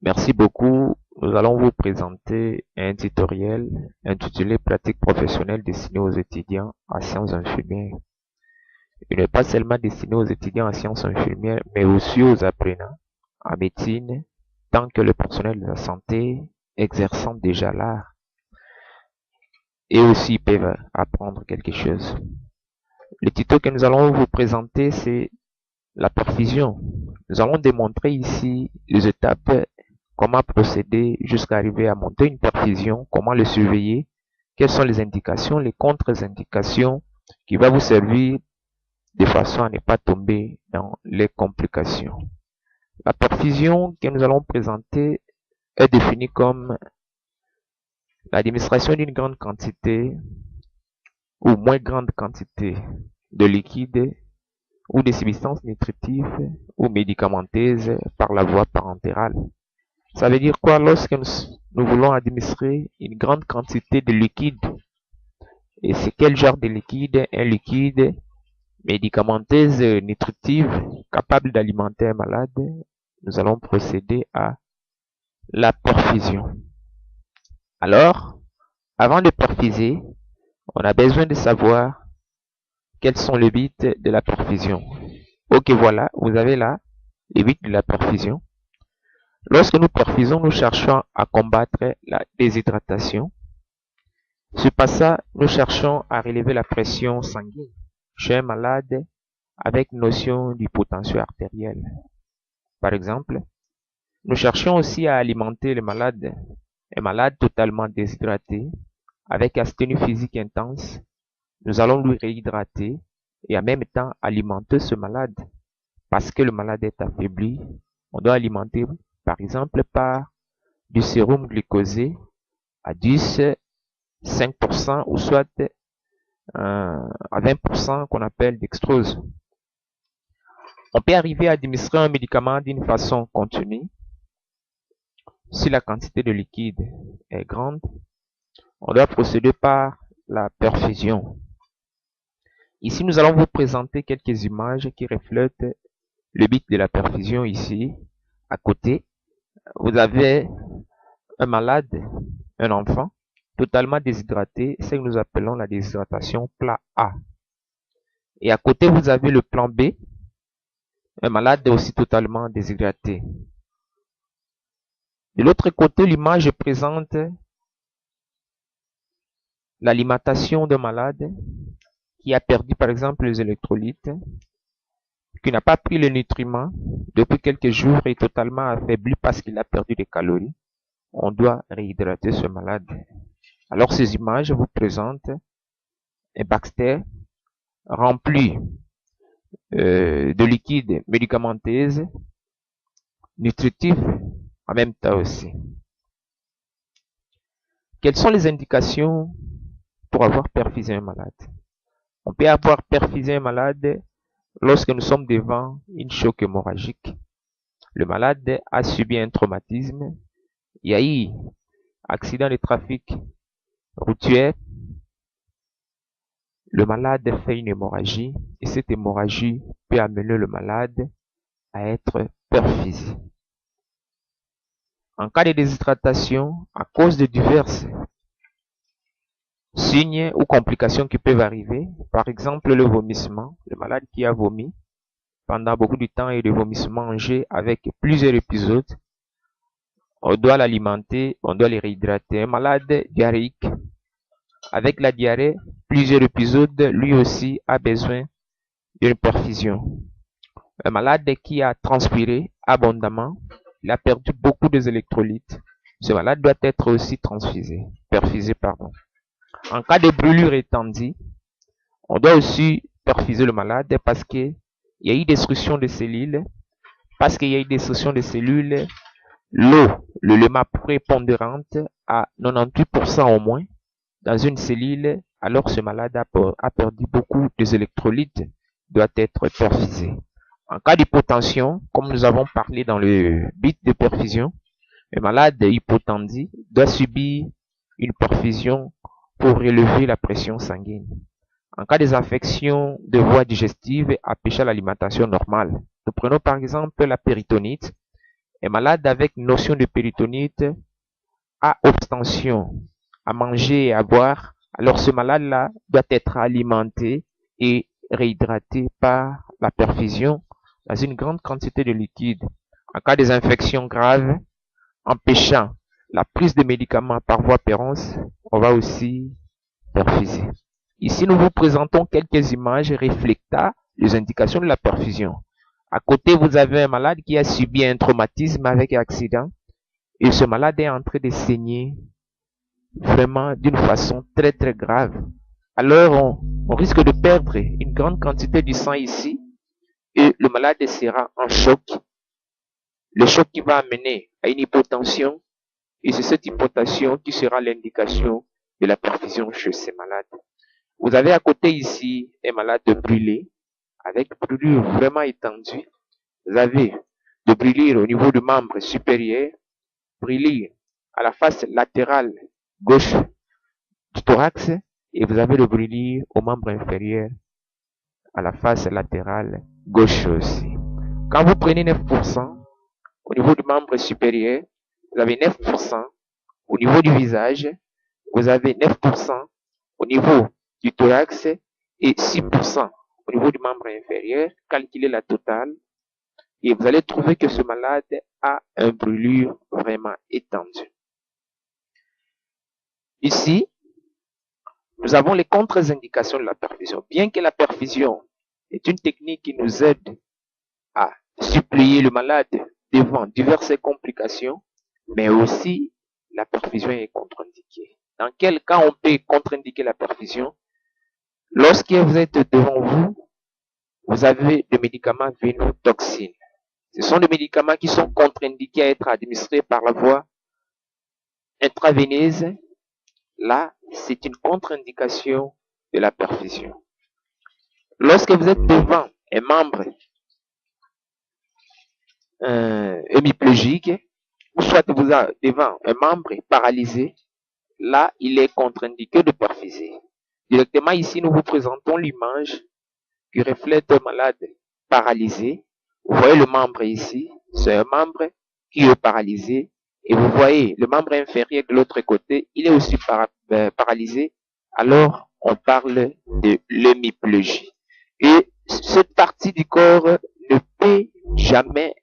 Merci beaucoup. Nous allons vous présenter un tutoriel intitulé Pratique professionnelle destinée aux étudiants en sciences infirmières. Il n'est pas seulement destiné aux étudiants en sciences infirmières, mais aussi aux apprenants en médecine, tant que le personnel de la santé exerçant déjà l'art et aussi peuvent apprendre quelque chose. Le tuto que nous allons vous présenter, c'est la perfusion. Nous allons démontrer ici les étapes, comment procéder jusqu'à arriver à monter une perfusion, comment le surveiller, quelles sont les indications, les contre-indications qui vont vous servir de façon à ne pas tomber dans les complications. La perfusion que nous allons présenter est définie comme l'administration d'une grande quantité ou moins grande quantité de liquide ou des substances nutritives ou médicamenteuses par la voie parentérale. Ça veut dire quoi? Lorsque nous voulons administrer une grande quantité de liquide, et c'est quel genre de liquide? Un liquide médicamenteuse nutritive capable d'alimenter un malade, nous allons procéder à la perfusion. Alors, avant de perfuser, on a besoin de savoir quels sont les buts de la perfusion. Ok, voilà, vous avez là les buts de la perfusion. Lorsque nous perfusons, nous cherchons à combattre la déshydratation. Ce passage, nous cherchons à relever la pression sanguine chez un malade avec notion d'hypotension artérielle. Par exemple, nous cherchons aussi à alimenter le malade, un malade totalement déshydraté, avec asthénie physique intense. Nous allons lui réhydrater et en même temps alimenter ce malade. Parce que le malade est affaibli, on doit alimenter par exemple par du sérum glucosé à 10, 5% ou soit à 20% qu'on appelle dextrose. On peut arriver à administrer un médicament d'une façon continue. Si la quantité de liquide est grande, on doit procéder par la perfusion. Ici, nous allons vous présenter quelques images qui reflètent le but de la perfusion ici. À côté, vous avez un malade, un enfant, totalement déshydraté, c'est ce que nous appelons la déshydratation plan A. Et à côté, vous avez le plan B, un malade aussi totalement déshydraté. De l'autre côté, l'image présente l'alimentation d'un malade qui a perdu par exemple les électrolytes, qui n'a pas pris les nutriments depuis quelques jours et est totalement affaibli parce qu'il a perdu des calories. On doit réhydrater ce malade. Alors ces images vous présentent un Baxter rempli de liquide médicamenteuse, nutritif en même temps aussi. Quelles sont les indications pour avoir perfusé un malade? On peut avoir perfusé un malade lorsque nous sommes devant une choc hémorragique. Le malade a subi un traumatisme, il y a eu accident de trafic routier, le malade fait une hémorragie et cette hémorragie peut amener le malade à être perfusé. En cas de déshydratation, à cause de divers signes ou complications qui peuvent arriver, par exemple le vomissement, le malade qui a vomi pendant beaucoup de temps et de vomissements en jet avec plusieurs épisodes, on doit l'alimenter, on doit le réhydrater. Un malade diarrhéique avec la diarrhée, plusieurs épisodes, lui aussi a besoin d'une perfusion. Un malade qui a transpiré abondamment, il a perdu beaucoup des électrolytes, ce malade doit être aussi perfusé. En cas de brûlure étendue, on doit aussi perfuser le malade parce qu'il y a eu destruction de cellules. Parce qu'il y a eu destruction de cellules, l'eau, l'élément prépondérante à 98% au moins dans une cellule, alors ce malade a perdu beaucoup des électrolytes, doit être perfusé. En cas d'hypotension, comme nous avons parlé dans le but de perfusion, le malade hypotendu doit subir une perfusion pour relever la pression sanguine. En cas des infections de voies digestives, empêcher l'alimentation normale. Nous prenons par exemple la péritonite. est malade avec notion de péritonite, a obstention à manger et à boire, alors ce malade-là doit être alimenté et réhydraté par la perfusion dans une grande quantité de liquide. En cas des infections graves empêchant la prise de médicaments par voie péronce, on va aussi perfuser. Ici, nous vous présentons quelques images reflétant les indications de la perfusion. À côté, vous avez un malade qui a subi un traumatisme avec accident et ce malade est en train de saigner vraiment d'une façon très très grave. Alors, on risque de perdre une grande quantité du sang ici et le malade sera en choc. Le choc qui va amener à une hypotension et c'est cette hypotension qui sera l'indication de la perfusion chez ces malades. Vous avez à côté ici un malade brûlé avec brûlure vraiment étendue. Vous avez de brûlure au niveau du membre supérieur, brûlure à la face latérale gauche du thorax et vous avez le brûlure au membre inférieur à la face latérale gauche aussi. Quand vous prenez 9% au niveau du membre supérieur, vous avez 9% au niveau du visage, vous avez 9% au niveau du thorax et 6% au niveau du membre inférieur. Calculez la totale et vous allez trouver que ce malade a un brûlure vraiment étendue. Ici, nous avons les contre-indications de la perfusion. Bien que la perfusion est une technique qui nous aide à suppléer le malade devant diverses complications, mais aussi la perfusion est contre-indiquée. Dans quel cas on peut contre-indiquer la perfusion? Lorsque vous êtes devant vous, vous avez des médicaments vénotoxines. Ce sont des médicaments qui sont contre-indiqués à être administrés par la voie intraveineuse. Là, c'est une contre-indication de la perfusion. Lorsque vous êtes devant un membre hémiplégique, ou soit vous êtes devant un membre paralysé, là, il est contre-indiqué de perfuser. Directement ici, nous vous présentons l'image qui reflète un malade paralysé. Vous voyez le membre ici, c'est un membre qui est paralysé. Et vous voyez le membre inférieur de l'autre côté, il est aussi paralysé. Alors, on parle de l'hémiplégie. Et cette partie du corps ne peut jamais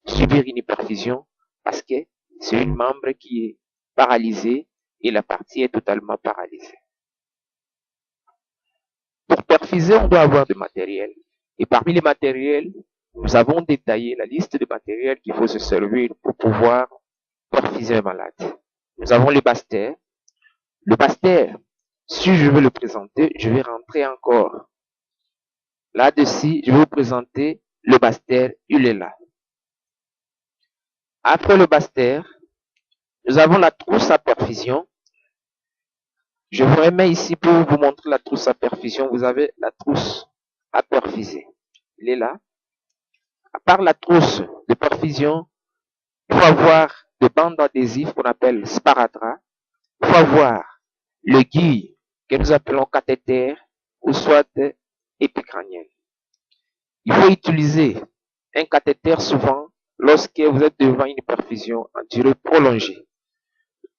subir une perfusion parce que c'est un membre qui est paralysé et la partie est totalement paralysée. Pour perfuser, on doit avoir du matériel. Et parmi les matériels, nous avons détaillé la liste de matériel qu'il faut se servir pour pouvoir perfuser un malade. Nous avons le Basse-Terre. Le Basse-Terre, si je veux le présenter, je vais rentrer encore. Là-dessus, je vais vous présenter le Basse-Terre, il est là. Après le Basse-Terre, nous avons la trousse à perfusion. Je vous remets ici pour vous montrer la trousse à perfusion. Vous avez la trousse à perfuser. Il est là. À part la trousse de perfusion, il faut avoir des bandes adhésives qu'on appelle sparadrap. Il faut avoir le guide que nous appelons cathéter ou soit épicranienne. Il faut utiliser un cathéter souvent lorsque vous êtes devant une perfusion en durée prolongée.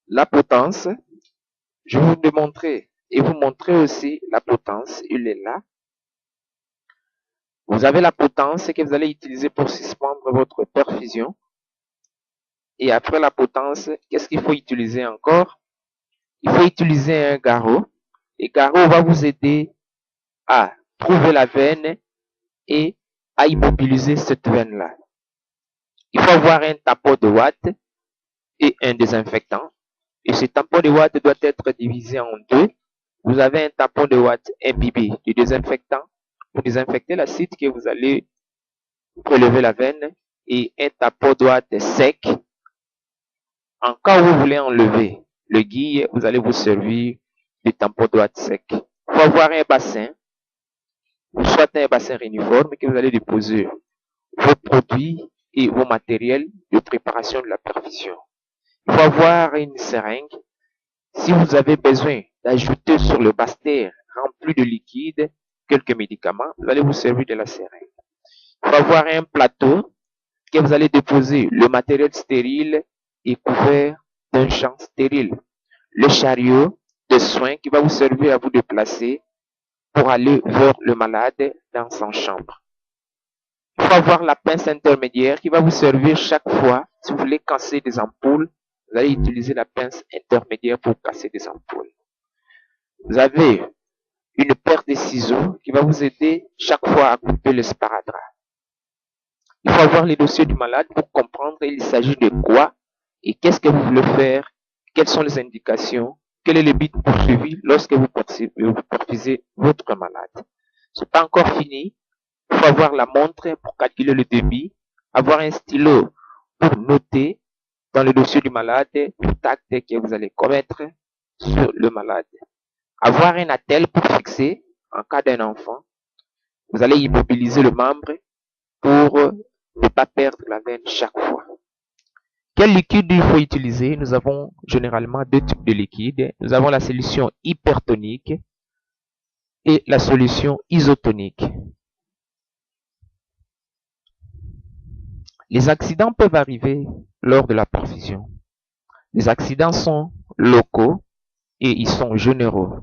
La potence, je vais vous démontrer et vous montrer aussi la potence. Il est là. Vous avez la potence que vous allez utiliser pour suspendre votre perfusion. Et après la potence, qu'est-ce qu'il faut utiliser encore? Il faut utiliser un garrot. Et garrot va vous aider à trouver la veine et à immobiliser cette veine-là. Il faut avoir un tampon de Watt et un désinfectant. Et ce tampon de Watt doit être divisé en deux. Vous avez un tampon de Watt imbibé de désinfectant pour désinfecter l'acide que vous allez prélever la veine et un tampon de Watt sec. En cas où vous voulez enlever le guille, vous allez vous servir du tampon de Watt sec. Il faut avoir un bassin, ou soit un bassin réuniforme que vous allez déposer vos produits et vos matériels de préparation de la perfusion. Il faut avoir une seringue. Si vous avez besoin d'ajouter sur le Basse-Terre rempli de liquide quelques médicaments, vous allez vous servir de la seringue. Il faut avoir un plateau que vous allez déposer le matériel stérile et couvert d'un champ stérile. Le chariot de soins qui va vous servir à vous déplacer pour aller vers le malade dans sa chambre. Il faut avoir la pince intermédiaire qui va vous servir chaque fois. Si vous voulez casser des ampoules, vous allez utiliser la pince intermédiaire pour casser des ampoules. Vous avez une paire de ciseaux qui va vous aider chaque fois à couper le sparadrap. Il faut avoir les dossiers du malade pour comprendre il s'agit de quoi et qu'est-ce que vous voulez faire, quelles sont les indications, quel est le but poursuivi lorsque vous perfusez votre malade. C'est pas encore fini. Il faut avoir la montre pour calculer le débit, avoir un stylo pour noter dans le dossier du malade tout acte que vous allez commettre sur le malade. Avoir un attel pour fixer en cas d'un enfant. Vous allez immobiliser le membre pour ne pas perdre la veine chaque fois. Quel liquide il faut utiliser? Nous avons généralement deux types de liquides. Nous avons la solution hypertonique et la solution isotonique. Les accidents peuvent arriver lors de la perfusion. Les accidents sont locaux et ils sont généraux.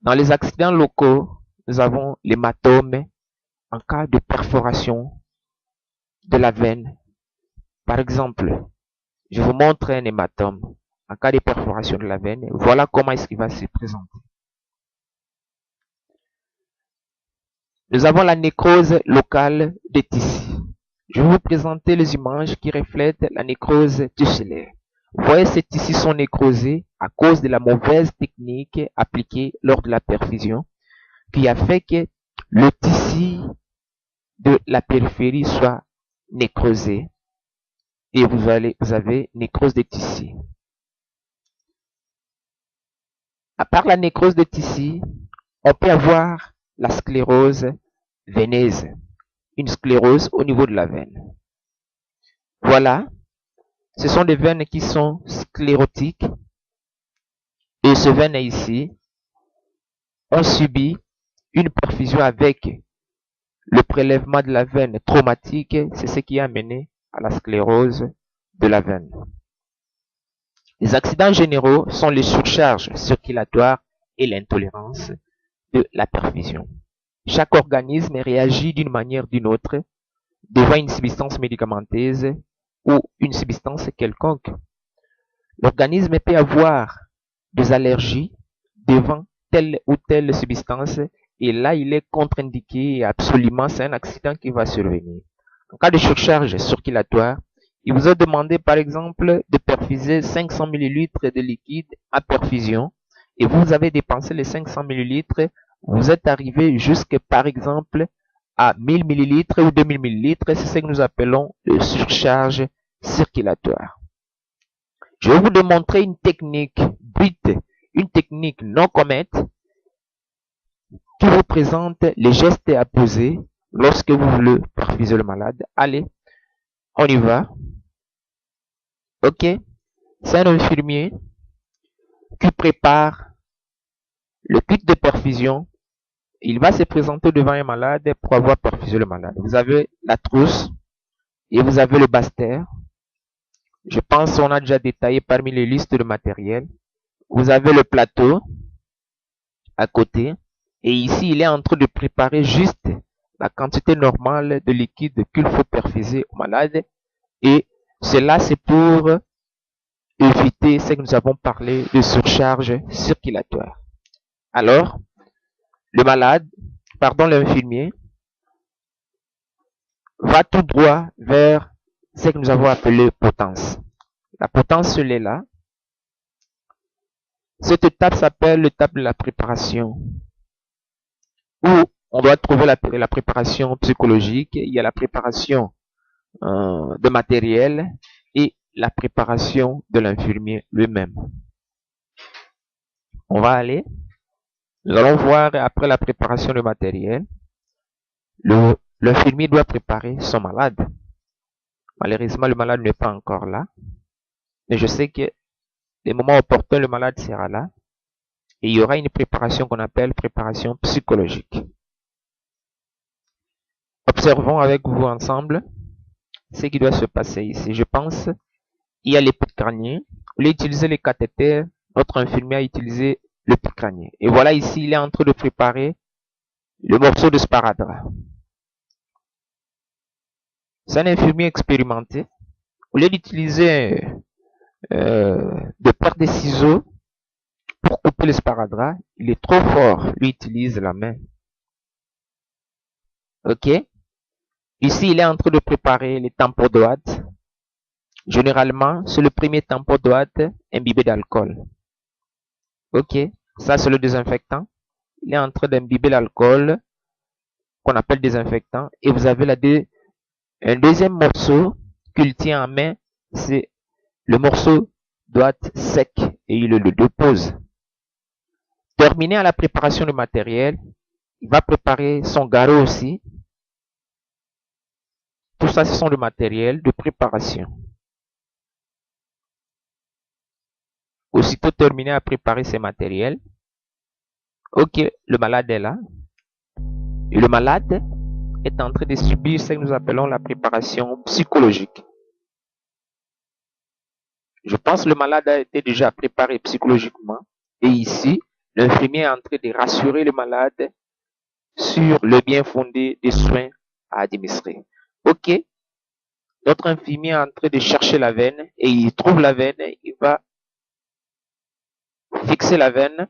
Dans les accidents locaux, nous avons l'hématome en cas de perforation de la veine. Par exemple, je vous montre un hématome en cas de perforation de la veine. Voilà comment est-ce qu'il va se présenter. Nous avons la nécrose locale des tissus. Je vais vous présenter les images qui reflètent la nécrose tissulaire. Vous voyez, ces tissus sont nécrosés à cause de la mauvaise technique appliquée lors de la perfusion qui a fait que le tissu de la périphérie soit nécrosé et vous avez nécrose des tissus. À part la nécrose des tissus, on peut avoir la sclérose veineuse, une sclérose au niveau de la veine. Voilà, ce sont des veines qui sont sclérotiques et ces veines ici ont subi une perfusion avec le prélèvement de la veine traumatique, c'est ce qui a amené à la sclérose de la veine. Les accidents généraux sont les surcharges circulatoires et l'intolérance de la perfusion. Chaque organisme réagit d'une manière ou d'une autre devant une substance médicamenteuse ou une substance quelconque. L'organisme peut avoir des allergies devant telle ou telle substance et là il est contre-indiqué et absolument c'est un accident qui va survenir. En cas de surcharge circulatoire, il vous a demandé par exemple de perfuser 500 ml de liquide à perfusion et vous avez dépensé les 500 ml, vous êtes arrivé jusque par exemple à 1000 ml ou 2000 ml, c'est ce que nous appelons le surcharge circulatoire. Je vais vous démontrer une technique brute, une technique non comète qui vous présente les gestes à poser lorsque vous voulez perfuser le malade. Allez, on y va. Ok, c'est un infirmier qui prépare le kit de perfusion. Il va se présenter devant un malade pour avoir perfusé le malade. Vous avez la trousse et vous avez le bastère. Je pense qu'on a déjà détaillé parmi les listes de matériel. Vous avez le plateau à côté. Et ici, il est en train de préparer juste la quantité normale de liquide qu'il faut perfuser au malade. Et cela, c'est pour éviter ce que nous avons parlé de surcharge circulatoire. Alors, l'infirmier va tout droit vers ce que nous avons appelé potence. La potence, elle est là. Cette étape s'appelle l'étape de la préparation, où on doit trouver la préparation psychologique. Il y a la préparation de matériel et la préparation de l'infirmier lui-même. On va aller. Nous allons voir après la préparation de matériel, l'infirmier doit préparer son malade. Malheureusement, le malade n'est pas encore là. Mais je sais que les moments opportuns, le malade sera là. Et il y aura une préparation qu'on appelle préparation psychologique. Observons avec vous ensemble ce qui doit se passer ici. Je pense, il y a l'épicrânien. Au lieu d'utiliser les cathéters, notre infirmier a utilisé l'épicrânien. Et voilà ici, il est en train de préparer le morceau de sparadrap. C'est un infirmier expérimenté. Au lieu d'utiliser de paire de ciseaux pour couper le sparadrap, il est trop fort. Il utilise la main. Ok? Ici, il est en train de préparer les tampons d'ouate. Généralement, c'est le premier tampon d'ouate imbibé d'alcool. Ok? Ça, c'est le désinfectant. Il est en train d'imbiber l'alcool qu'on appelle désinfectant. Et vous avez un deuxième morceau qu'il tient en main. C'est le morceau d'ouate sec et il le dépose. Terminé à la préparation du matériel, il va préparer son garrot aussi. Tout ça, ce sont le matériel de préparation. Aussitôt terminé à préparer ses matériels, ok, le malade est là. Et le malade est en train de subir ce que nous appelons la préparation psychologique. Je pense que le malade a été déjà préparé psychologiquement. Et ici, l'infirmier est en train de rassurer le malade sur le bien fondé des soins à administrer. Ok, notre infirmier est en train de chercher la veine et il trouve la veine, il va fixer la veine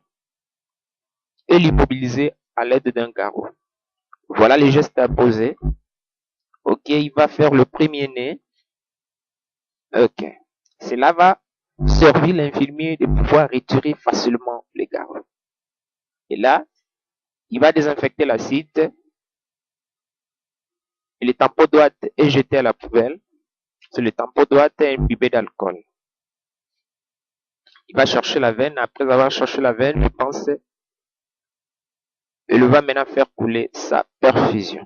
et l'immobiliser à l'aide d'un garrot. Voilà les gestes à poser. Ok, il va faire le premier nez. Ok, cela va servir l'infirmier de pouvoir retirer facilement les garrots. Et là, il va désinfecter l'acide et le tampon doit être jeté à la poubelle. C'est le tampon doit être imbibé d'alcool. Il va chercher la veine. Après avoir cherché la veine, je pense, il va maintenant faire couler sa perfusion.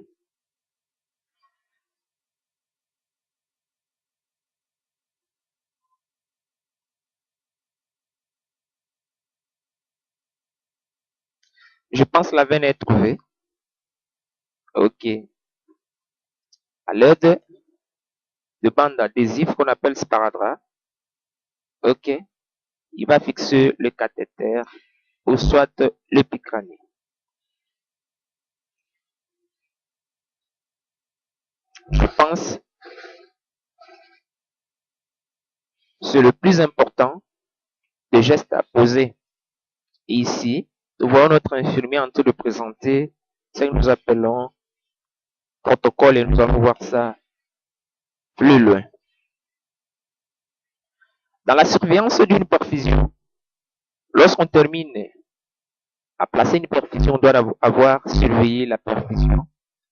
Je pense la veine est trouvée. Ok. À l'aide de bandes adhésives qu'on appelle sparadrap. Ok. Il va fixer le cathéter ou soit l'épicrânien. Je pense que c'est le plus important des gestes à poser. Et ici, nous voyons notre infirmier en train de présenter ce que nous appelons protocole et nous allons voir ça plus loin. Dans la surveillance d'une perfusion, lorsqu'on termine à placer une perfusion, on doit avoir surveillé la perfusion.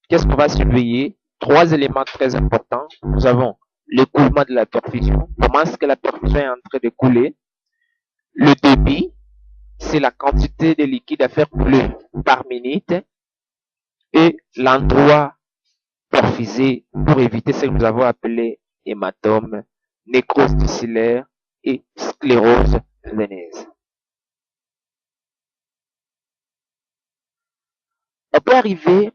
Qu'est-ce qu'on va surveiller? Trois éléments très importants. Nous avons l'écoulement de la perfusion. Comment est-ce que la perfusion est en train de couler? Le débit, c'est la quantité de liquide à faire couler par minute. Et l'endroit perfusé pour éviter ce que nous avons appelé hématome, nécrose tisculaire et sclérose veineuse. On peut arriver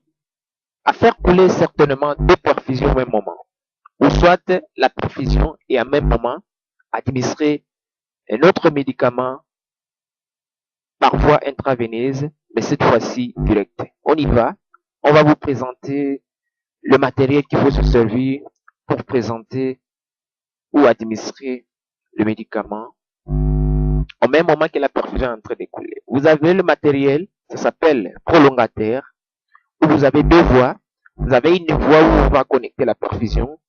à faire couler certainement deux perfusions au même moment, ou soit la perfusion et en même moment administrer un autre médicament par voie intraveineuse, mais cette fois-ci direct. On y va. On va vous présenter le matériel qu'il faut se servir pour présenter ou administrer le médicament au même moment que la perfusion est en train de couler. Vous avez le matériel, ça s'appelle prolongateur, où vous avez deux voies. Vous avez une voie où on va connecter la perfusion,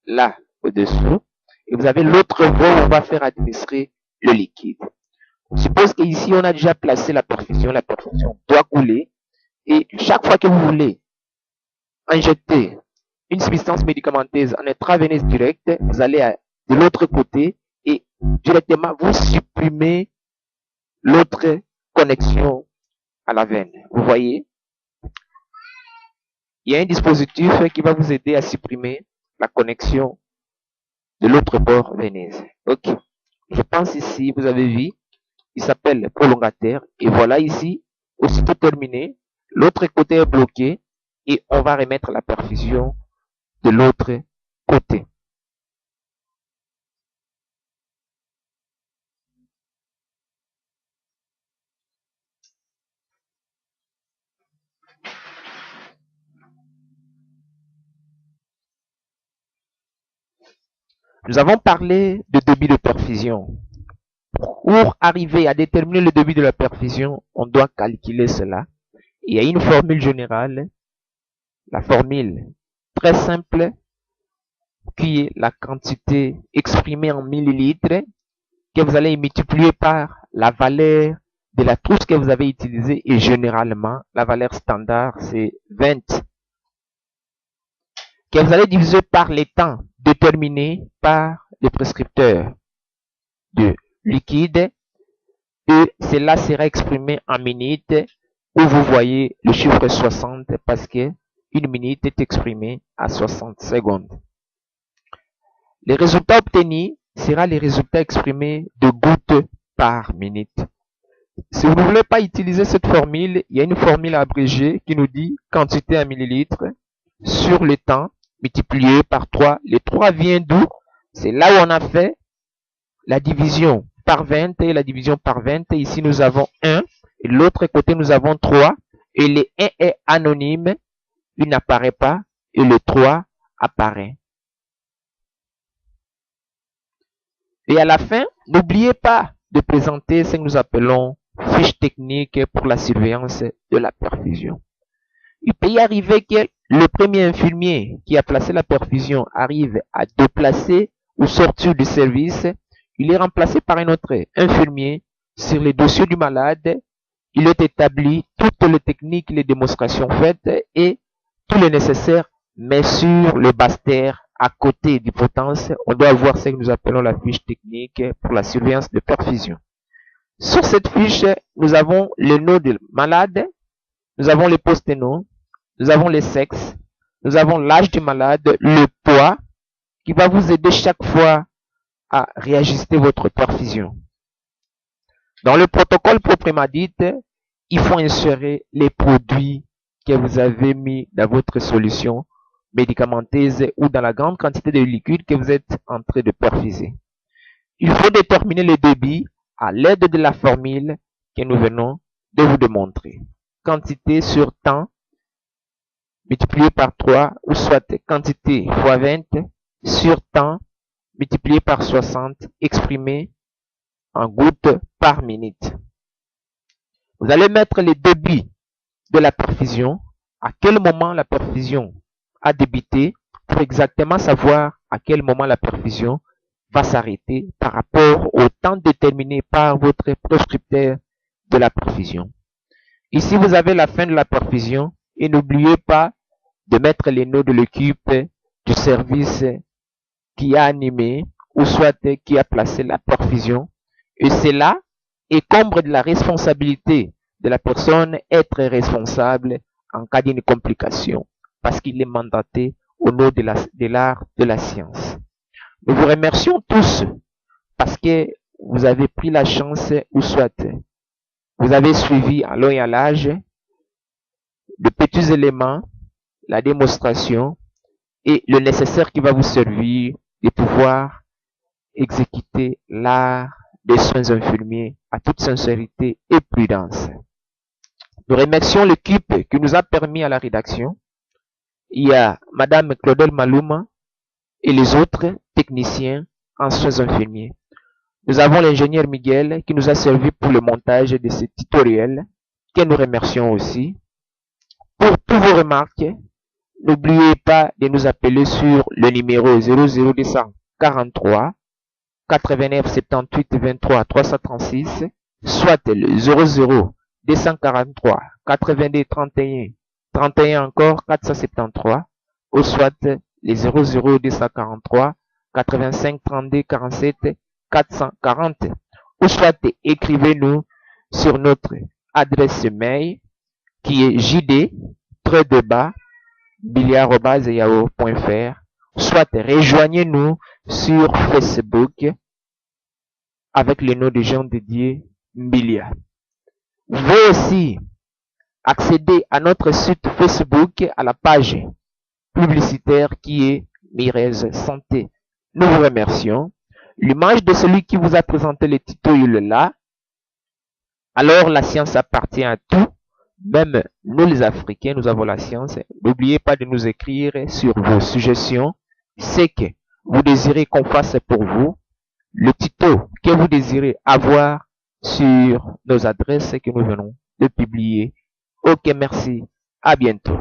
là, au-dessous, et vous avez l'autre voie où on va faire administrer le liquide. On suppose qu'ici, on a déjà placé la perfusion doit couler, et chaque fois que vous voulez injecter une substance médicamenteuse en intraveineuse directe, vous allez de l'autre côté et directement vous supprimez l'autre connexion à la veine. Vous voyez, il y a un dispositif qui va vous aider à supprimer la connexion de l'autre bord veineuse. Ok, je pense ici, vous avez vu, il s'appelle prolongateur. Et voilà ici, aussitôt terminé, l'autre côté est bloqué et on va remettre la perfusion de l'autre côté. Nous avons parlé de débit de perfusion. Pour arriver à déterminer le débit de la perfusion, on doit calculer cela. Il y a une formule générale, la formule très simple, qui est la quantité exprimée en millilitres, que vous allez multiplier par la valeur de la trousse que vous avez utilisée, et généralement, la valeur standard, c'est 20, que vous allez diviser par les temps déterminés par le prescripteur de liquide, et cela sera exprimé en minutes, où vous voyez le chiffre 60 parce que une minute est exprimée à 60 secondes. Les résultats obtenus seront les résultats exprimés de gouttes par minute. Si vous ne voulez pas utiliser cette formule, il y a une formule abrégée qui nous dit quantité en millilitres sur le temps multiplié par 3. Les 3 vient d'où? C'est là où on a fait la division par 20 et la division par 20. Et ici, nous avons 1. Et de l'autre côté, nous avons 3. Et le 1 est anonyme. Il n'apparaît pas. Et le 3 apparaît. Et à la fin, n'oubliez pas de présenter ce que nous appelons fiche technique pour la surveillance de la perfusion. Il peut y arriver que le premier infirmier qui a placé la perfusion arrive à déplacer ou sortir du service. Il est remplacé par un autre infirmier. Sur les dossiers du malade, il est établi toutes les techniques, les démonstrations faites et tout le nécessaire, mais sur le basse-terre, à côté du potence, on doit avoir ce que nous appelons la fiche technique pour la surveillance de perfusion. Sur cette fiche, nous avons le nom du malade, nous avons les post-noms, nous avons les sexes, nous avons l'âge du malade, le poids, qui va vous aider chaque fois à réajuster votre perfusion. Dans le protocole proprement dit, il faut insérer les produits que vous avez mis dans votre solution médicamenteuse ou dans la grande quantité de liquide que vous êtes en train de perfuser. Il faut déterminer le débit à l'aide de la formule que nous venons de vous démontrer. Quantité sur temps multiplié par 3, ou soit quantité fois 20 sur temps multiplié par 60, exprimé en gouttes par minute. Vous allez mettre les débits de la perfusion, à quel moment la perfusion a débuté, pour exactement savoir à quel moment la perfusion va s'arrêter par rapport au temps déterminé par votre prescripteur de la perfusion. Ici, vous avez la fin de la perfusion et n'oubliez pas de mettre les noms de l'équipe du service qui a animé ou soit qui a placé la perfusion. Et cela incombe de la responsabilité de la personne être responsable en cas d'une complication parce qu'il est mandaté au nom de l'art de la science. Nous vous remercions tous parce que vous avez pris la chance ou soit vous avez suivi à long et à large de petits éléments, la démonstration et le nécessaire qui va vous servir de pouvoir exécuter l'art des soins infirmiers à toute sincérité et prudence. Nous remercions l'équipe qui nous a permis à la rédaction. Il y a Madame Claudel Malouma et les autres techniciens en soins infirmiers. Nous avons l'ingénieur Miguel qui nous a servi pour le montage de ce tutoriel, que nous remercions aussi. Pour toutes vos remarques, n'oubliez pas de nous appeler sur le numéro 00243 89 78 23 336, soit le 00243 82 31 31 encore 473, ou soit les 00243 85 32 47 440, ou soit écrivez-nous sur notre adresse mail qui est jd-billiard@yahoo.fr, soit rejoignez-nous sur Facebook avec le nom de Jean Didier Mbilia. Vous pouvez aussi accéder à notre site Facebook à la page publicitaire qui est Mirez Santé. Nous vous remercions. L'image de celui qui vous a présenté le tuto, il est là. Alors la science appartient à tout. Même nous les Africains, nous avons la science. N'oubliez pas de nous écrire sur vos suggestions. C'est que vous désirez qu'on fasse pour vous. Le tuto que vous désirez avoir sur nos adresses que nous venons de publier. Ok, merci. À bientôt.